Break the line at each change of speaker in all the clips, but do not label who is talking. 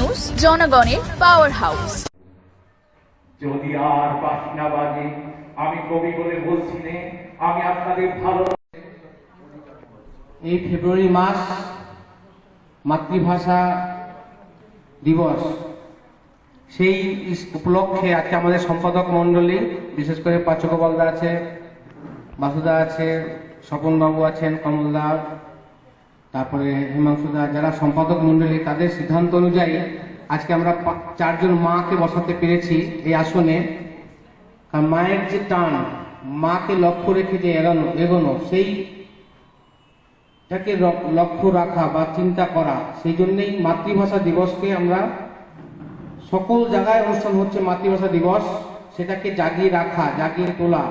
News, জনগণের power house.
যদি আর পাখি না বাজে, আমি কবি বলে বলছি নে, আমি আপনাদের ভালো।
এই ফেব্রুয়ারি মাস মাতৃভাষা দিবস, সেই উপলক্ষে আজকে আমাদের সম্পাদক মন্ডলী, বিশেষ করে পাচকবলদা আছে, বাসুদা আছে, স্বপনবাবু আছেন, কমলদা, তারপরে হিমাংশুদা, যারা সম্পাদক মন্ডলী, তাদের সিদ্ধান্ত অনুযায়ী আজকে আমরা 4 জন মাকে বসাতে পেরেছি এই আসনে। কারণ মায়ের যে টান, মাকে লক্ষ্য রেখে যে এগোনো, সেইটাকে লক্ষ্য রাখা বা চিন্তা করা, সেই জন্যই মাতৃভাষা দিবসকে আমরা, সকল জায়গায় অনুষ্ঠান হচ্ছে মাতৃভাষা দিবস, সেটাকে জাগিয়ে রাখা, জাগিয়ে তোলা,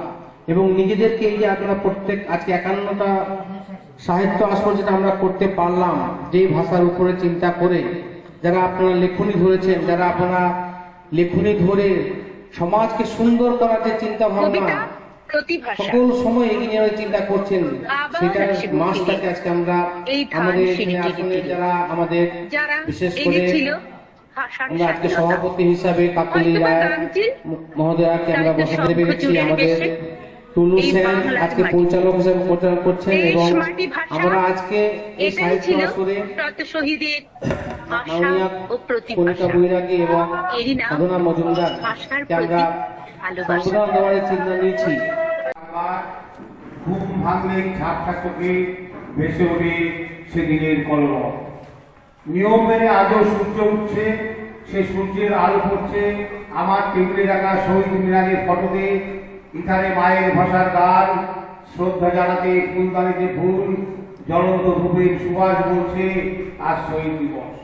এবং নিজেদেরকে এই যে আপনারা প্রত্যেক আজকে 51টা সাহিত্য আসর যেটা আমরা করতে পারলাম, যেই ভাষার উপরে চিন্তা করে, যারা আপনারা লেখনী ধরেছেন, যারা আপনারা লেখনী ধরে সমাজকে সুন্দর করার যে চিন্তা ভাবনা সকল সময় এগিয়ে নেওয়ার চিন্তা করছেন, সেটার মাসটাকে আজকে আমরা আমাদের আসলে যারা আমাদের বিশেষ করে আমরা আজকে সভাপতি হিসাবে কাকলি রায় মহোদয়াকে আমরা বসাতে পেরেছি, আমাদের টুলু সেন আজকে পরিচালক হিসেবে পরিচালনা করছেন, এবং আমরা আজকে এই সাহিত্য আসরে মাননীয়া কণিকা বৈরাগী এবং সাধনা মজুমদার আমরা সংবিধান দেওয়ার চিন্তা নিয়েছি।
ঘুম ভাঙলে ঝাপটা চোখে ভেসে ওঠে সেদিনের কলরব। নিয়ম মেনে আজও সূর্য উঠছে, সে সূর্যের আলো পড়ছে আমার টেবিলে রাখা শহীদ মিনারের ফটোতে। ইথারে মায়ের ভাষার গান, শ্রদ্ধা জানাতে ফুলদানিতে ফুল, জ্বলন্ত ধূপের সুবাস বলছে আজ শহীদ দিবস।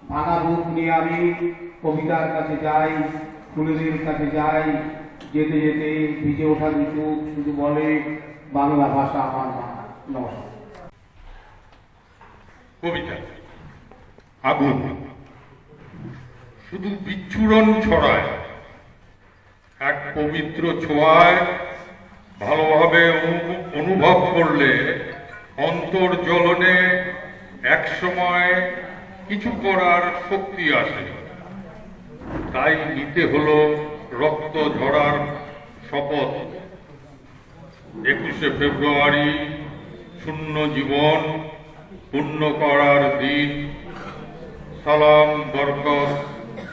ভাঙা বুক নিয়ে আমি কবিতার কাছে যাই, ফুলের কাছে যাই, যেতে যেতে ভিজে ওঠা চোখ শুধু বলে বাংলা ভাষা আমার মা। নমস্কার।
কবিতা আগুন শুধু বিচ্ছুরণ ছড়ায়, এক পবিত্র ছোঁয়ায় ভালোভাবে অনুভব করলে অন্তর জ্বলনে এক সময় কিছু করার শক্তি আসে। তাই নিতে হলো রক্ত ঝরার শপথ। 21শে ফেব্রুয়ারি শূন্য জীবন পূর্ণ করার দিন। সালাম, বরকত,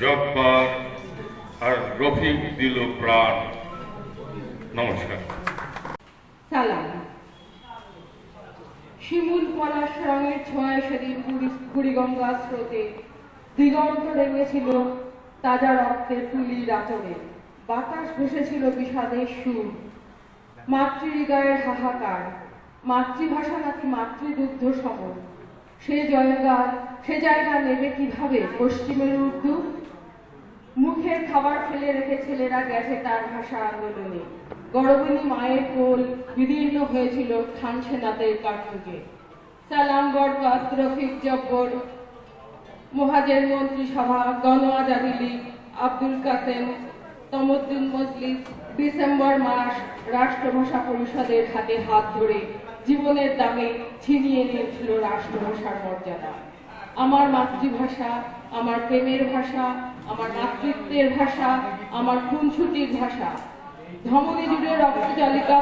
জব্বার আর রফিক দিল প্রাণ। নমস্কার।
সালাম। শিমুল পলাশ রঙের ছোঁয়ায় সেদিন বুড়িগঙ্গা স্রোতে দিগন্ত রেঙেছিল তাজা রক্তের তুলির আচরে। বাতাস ভেসেছিল বিষাদের সুর, মাতৃহৃদয়ের হাহাকার। মাতৃভাষা নাকি মাতৃদুগ্ধ সম, সে জায়গা নেবে কিভাবে পশ্চিমের উর্দু? মুখের খাবার ফেলে রেখে ছেলেরা গেছে তার ভাষা আন্দোলনে। গর্ভিণী মায়ের কোল বিদীর্ণ হয়েছিল খান সেনাদের কার্তুকে। সালাম, বরকত, রফিক, জব্বর, মোহাজের মন্ত্রিসভা, গণ আজাদি লীগ, আব্দুল কাসেম, তমদ্দুন মজলিস ডিসেম্বর মাস রাষ্ট্রভাষা পরিষদের হাতে হাত ধরে জীবনের দামে ছিনিয়ে নিয়েছিল রাষ্ট্রভাষার মর্যাদা। আমার মাতৃভাষা, আমার প্রেমের ভাষা, আমার মাতৃত্বের ভাষা, আমার খুনছুটির ভাষা। ধমনী জুড়ে রক্তচালিকা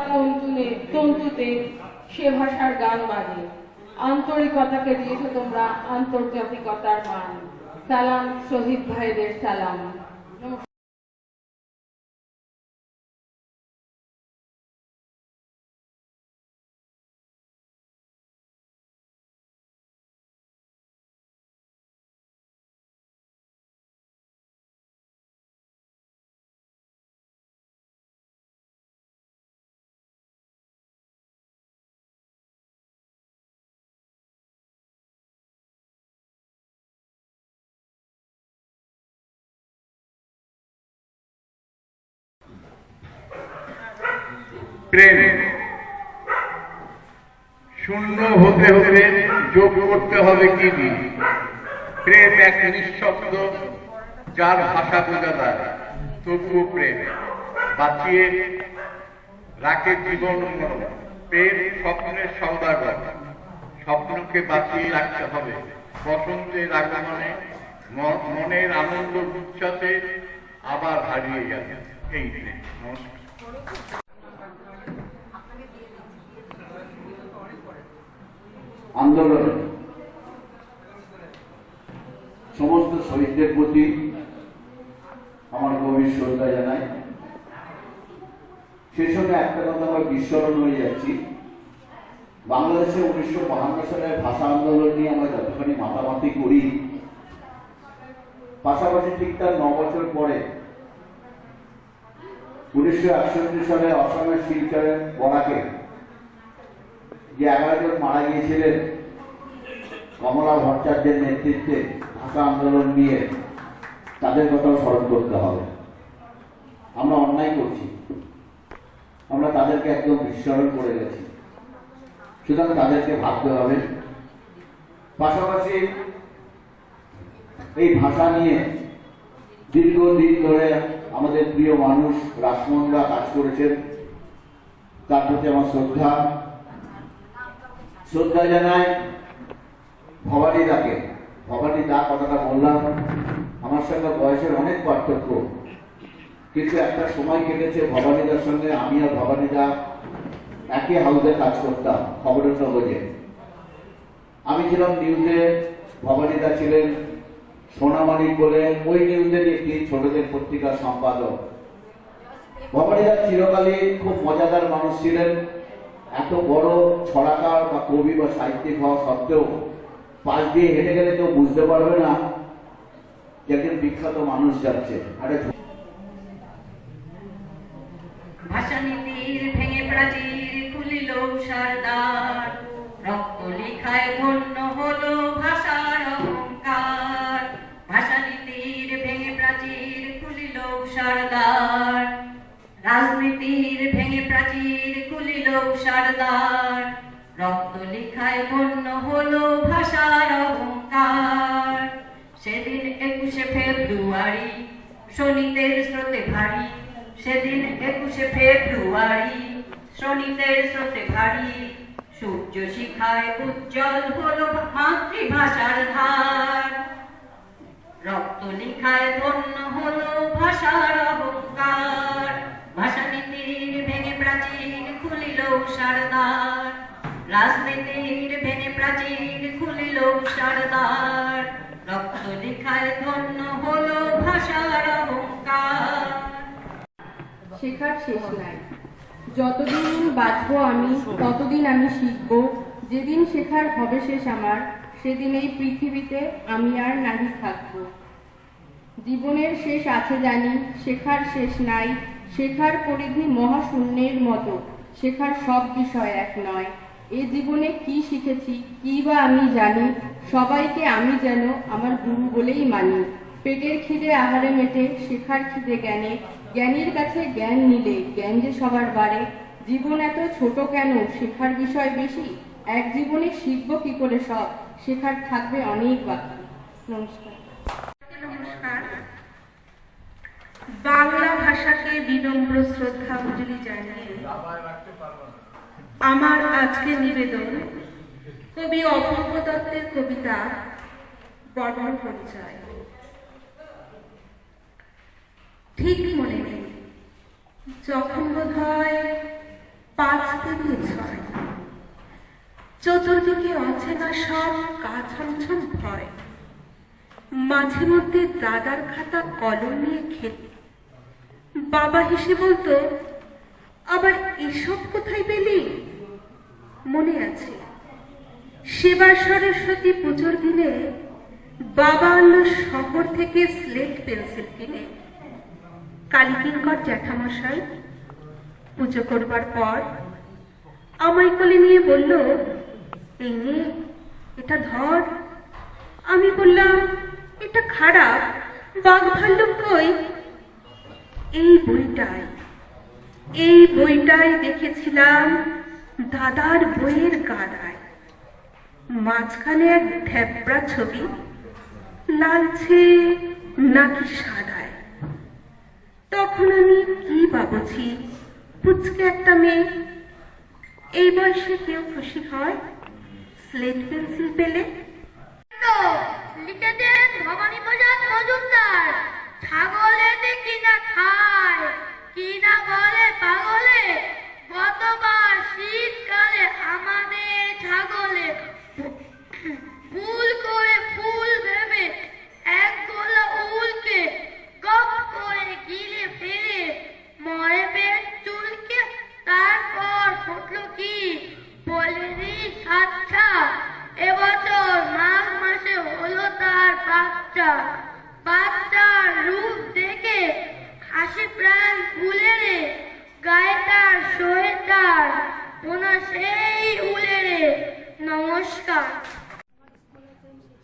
তন্তুতে সে ভাষার গান বাজে। আন্তরিকতাকে দিয়েছো তোমরা আন্তর্জাতিকতার মান। সালাম, শহীদ ভাইদের সালাম।
প্রেম শূন্য হতে হতে যোগ করতে হবে কি? প্রেম এক নিঃশব্দ, যার ভাষা বোঝা যায়, তবুও প্রেম বাঁচিয়ে রাখে জীবন। প্রেম স্বপ্নের সওদাগর, স্বপ্নকে বাঁচিয়ে রাখতে হবে। বসন্তের আগমনে মনের আনন্দ উচ্ছ্বাসে আবার হারিয়ে যাবে এই দিনে। নমস্কার।
আন্দোলনে সমস্ত শহীদদের প্রতি আমার গভীর শ্রদ্ধা জানাই। সেই সঙ্গে একটা কথা আমার বিস্মরণ হয়ে যাচ্ছি, বাংলাদেশে 1952 সালের ভাষা আন্দোলন নিয়ে আমরা যতখানি মাতামাতি করি, পাশাপাশি ঠিক তার 9 বছর পরে 1961 সালে অসমের শিলচরে বরাকে যে 11 জন মারা গিয়েছিলেন কমলা ভট্টাচার্যের নেতৃত্বে ভাষা আন্দোলন নিয়ে, তাদের কথাও স্মরণ করতে হবে। আমরা অন্যায় করছি, আমরা তাদেরকে একদম বিস্মরণ করে গেছি, সুতরাং তাদেরকে ভাবতে হবে। পাশাপাশি এই ভাষা নিয়ে দীর্ঘদিন ধরে আমাদের প্রিয় মানুষ রাসমনরা কাজ করেছেন, তার প্রতি আমার শ্রদ্ধা জানাই। ভবানী দাকে, ভবানী দা কথাটা বললাম, আমার সঙ্গে বয়সের অনেক পার্থক্য, কিন্তু একটা সময় কেটেছে ভবানীদার সঙ্গে আমি আর ভবানীদা একই হাউসে কাজ করতাম, খবরের কাগজে। আমি ছিলাম নিউজে, ভবানীদা ছিলেন সোনামানিক বলে ওই নিউজের একটি ছোটদের পত্রিকার সম্পাদক। ভবানীদা চিরকালই খুব মজাদার মানুষ ছিলেন। এত বড় ছড়াকার বা কবি বা সাহিত্যিক হওয়া সত্ত্বেও পাশ দিয়ে হেঁটে গেলে কেউ বুঝতে পারবে না যে একজন বিখ্যাত মানুষ যাচ্ছে।
ভাষানীতির ভেঙে প্রাচীর খুলিল সারদার, রক্ত লিখায় ধন্য হলো ভাষার অহংকার। ভাষানীতির ভেঙে প্রাচীর খুলিল সারদার, রাজনীতির ভেঙে প্রাচীর খুলিল সারদার, রক্ত লিখায় ধন্য হলো ভাষার অহংকার। সেদিন 21শে ফেব্রুয়ারি শনিতের স্রোতে ভারী, সেদিন 21শে ফেব্রুয়ারি শনিতের স্রোতে ভারী, সূর্য শিখায় উজ্জ্বল হলো মাতৃভাষার ধার, রক্ত লিখায় ধন্য হলো ভাষার অহংকার। ভাষানীতির ভেঙে প্রাচীর খুলিল সারদার, রাজনীতির ভেঙে প্রাচীর খুলিল সারদার, রক্ত লিখায় ধন্য হলো ভাষার অহংকার।
শেখার শেষ নাই। যতদিন বাঁচবো আমি ততদিন আমি শিখব, যেদিন শেখার হবে শেষ আমার সেদিন এই পৃথিবীতে আমি আর নাহি থাকবো। জীবনের শেষ আছে জানি, শেখার শেষ নাই। শেখার পরিধি মহাশূন্যের মতো, শেখার সব বিষয় এক নয়। এ জীবনে কি শিখেছি কি বা আমি জানি, সবাইকে আমি যেন আমার গুরু বলেই মানি। পেটের খিদে আহারে মেটে, শেখার খিদে জ্ঞানে, জ্ঞানীর কাছে জ্ঞান নিলে জ্ঞান যে সবার বাড়ে। জীবন এত ছোট কেন, শেখার বিষয় বেশি, এক জীবনে শিখবো কি করে সব, শেখার থাকবে অনেক বাকি। নমস্কার।
নমস্কার। বাংলা ভাষাকে বিনম্র শ্রদ্ধাঞ্জলি জানিয়ে আমার আজকে নিবেদন কবি অপূর্ব দত্তের কবিতা বর্ণ পরিচয়। ঠিক মনে নেই, যখন বোধ হয় 5 থেকে 6, চতুর্দিকে অচেনা সব কাছামছম ভয়, মাঝে মধ্যে দাদার খাতা কলম নিয়ে খেতে, বাবা হেসে বলতো, আবার এসব কোথায় পেলি? মনে আছে সেবার সরস্বতী পুজোর দিনে বাবা আনলো শহর থেকে স্লেট পেন্সিল কিনে। কালীকিঙ্কর জ্যাঠামশাই পুজো করবার পর আমায় কোলে নিয়ে বলল, এই নে, এটা ধর। আমি বললাম, এটা খারাপ, বাঘ ভাল্লুক কই? এই বইটাই দেখেছিলাম দাদার বইয়ের গাদায়, মাঝখানে এক ঢেবড়া ছবি, লালচে নাকি সাদায়। তখন আমি কি ভাবছি, পুচকে একটা মেয়ে, এই বয়সে কেউ খুশি হয় স্লেট পেন্সিল পেলে? লিখেছেন ভবানী প্রসাদ মজুমদার। ছাগলে দেখি না খায়, কি না বলে পাগলে, গতবার শীতকালে আমাদের ছাগলে ভুল করে ফুল ভেবে এক গোলা উলকে গপ করে গিলে ফেলে মরে পেট চুলকে, তারপর ফুটলো কি বলেনি আচ্ছা, এবছর মাঘ মাসে হলো তার বাচ্চা। বাচ্চার রূপ দেখে হাসি প্রাণ ফুলে রে, গায়ে তার সোয়েটার পোনা সেই উলে রে। নমস্কার।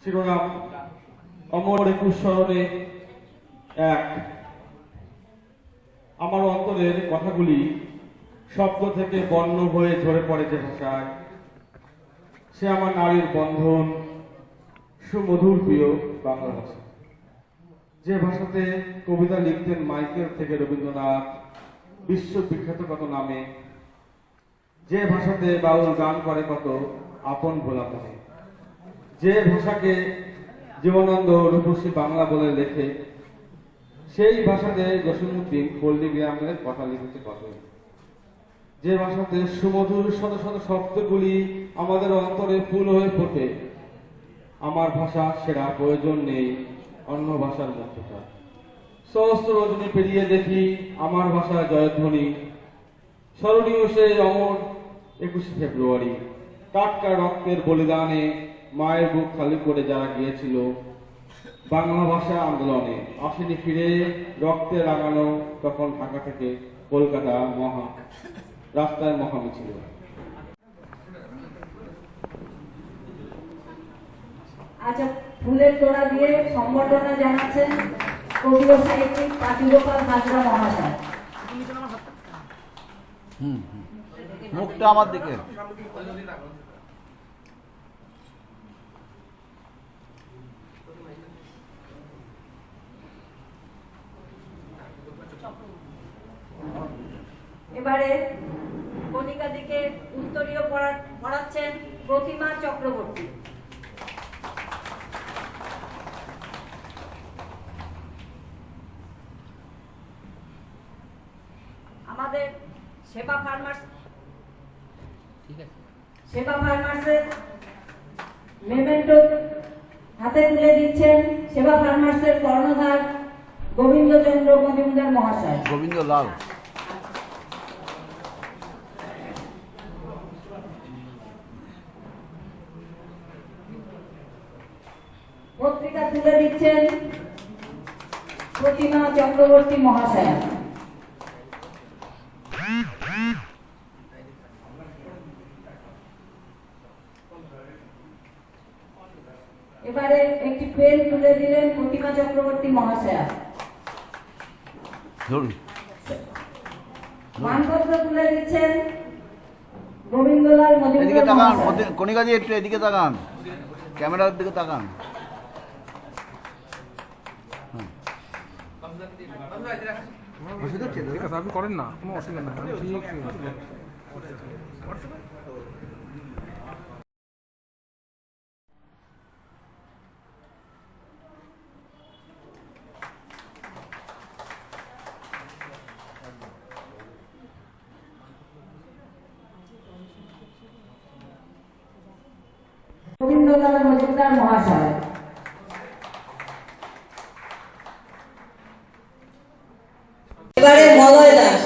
শিরোনাম অমর 21 স্মরণে এক। আমার অন্তরের কথাগুলি শব্দ থেকে বর্ণ হয়ে ঝরে পড়ে যে ভাষায়, সে আমার নারীর বন্ধন, সুমধুর প্রিয় বাংলা ভাষা। যে ভাষাতে কবিতা লিখতেন মাইকেল থেকে রবীন্দ্রনাথ, বিশ্ববিখ্যাত কত নামে, যে ভাষাতে বাউল গান করে কত আপন ভোলা মনে, যে ভাষাকে জীবনানন্দ রূপসী বাংলা বলে লেখে, সেই ভাষাতে জসীমউদ্দিন পল্লীগ্রামের কথা লিখেছে কত, যে ভাষাতে সুমধুর শত শত শব্দগুলি আমাদের অন্তরে ফুল হয়ে ফোটে। আমার ভাষা সেরা, প্রয়োজন নেই অন্য ভাষার মধ্যটা। সহস্র রজনী পেরিয়ে দেখি আমার ভাষা জয়ধ্বনি, স্মরণীয় সেই অমর 21 ফেব্রুয়ারি। টাটকা রক্তের বলিদানে মায়ের বুক খালি করে যারা গিয়েছিল বাংলা ভাষা আন্দোলনে, আসেনি ফিরে রক্তে রাঙানো তখন ঢাকা থেকে কলকাতা রাস্তায় মহামিছিল।
আচ্ছা, ফুলের তোড়া দিয়ে সম্বর্ধনা জানাচ্ছেন কবি ও সাহিত্যিক পাতিগোপাল হাজরা মহাশয়।
মুখটা আমার দিকে।
এবারে কণিকা দিকে উত্তরীয় পড়াচ্ছেন প্রতিমা চক্রবর্তী। আমাদের সেবা ফার্মার্সের মেমেন্টো হাতে তুলে দিচ্ছেন সেবা ফার্মার্সের কর্ণধার গোবিন্দচন্দ্র মজুমদার মহাশয়।
গোবিন্দ লাল।
পত্রিকা তুলে দিচ্ছেন প্রতিমা চক্রবর্তী মহাশয়। এবারে একটি পেন তুলে দিলেন প্রতিমা চক্রবর্তী মহাশয়া। মানপত্র তুলে দিচ্ছেন গোবিন্দলাল মজুমদার মহাশয়।
কণিকাজি একটু এদিকে তাকান, ক্যামেরার দিকে তাকান।
আপনি করেন না, কোনো অসুবিধা নাই।
গোবিন্দলাল মজুমদার মহাশয়। এবারে মলয় দাস।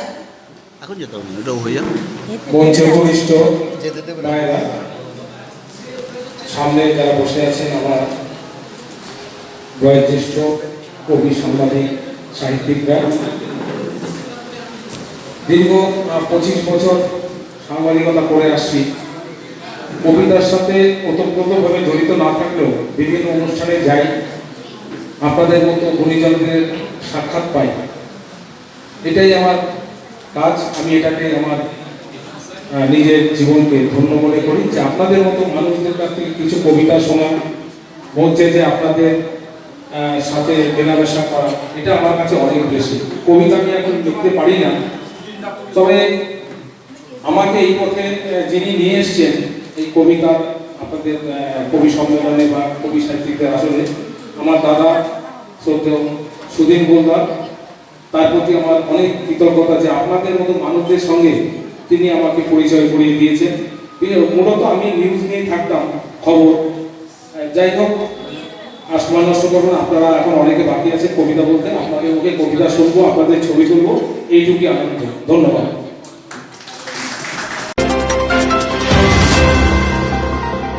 এখন যেতে হবে, এটা হয়ে যাবে।
মঞ্চে উপবিষ্ট মায়েরা, সামনে যারা বসে আছেন আমার বয়োজ্যেষ্ঠ কবি, সাংবাদিক, সাহিত্যিকরা, দীর্ঘ 25 বছর সাংবাদিকতা করে আসছি। কবিতার সাথে ওতপ্রোতভাবে জড়িত না থাকলেও বিভিন্ন অনুষ্ঠানে যাই, আপনাদের মতো গুণীজনদের সাক্ষাৎ পাই। এটাই আমার কাজ। আমি এটাকে আমার নিজের জীবনকে ধন্য মনে করি যে আপনাদের মতো মানুষদের কাছ থেকে কিছু কবিতা শোনা, মঞ্চে যে আপনাদের সাথে মেলামেশা করা, এটা আমার কাছে অনেক বেশি। কবিতা আমি এখন লিখতে পারি না, তবে আমাকে এই পথে যিনি নিয়ে এসছেন, এই কবিতার
আপনাদের কবি সম্মেলনে বা কবি সাহিত্যিকদের আসলে আমার দাদা শ্রদ্ধেয় সুধীন গোলদার, তার প্রতি আমার অনেক কৃতজ্ঞতা যে আপনাদের মতো মানুষদের সঙ্গে তিনি আমাকে পরিচয় করিয়ে দিয়েছেন। মূলত আমি নিউজ নিয়ে থাকতাম, খবর। যাই হোক, আসমান নষ্ট করবেন, আপনারা এখন অনেকে বাকি আছে কবিতা বলতে, আপনাদের মুখে কবিতা শুনবো, আপনাদের ছবি তুলবো, এইটুকুই আনন্দ। ধন্যবাদ।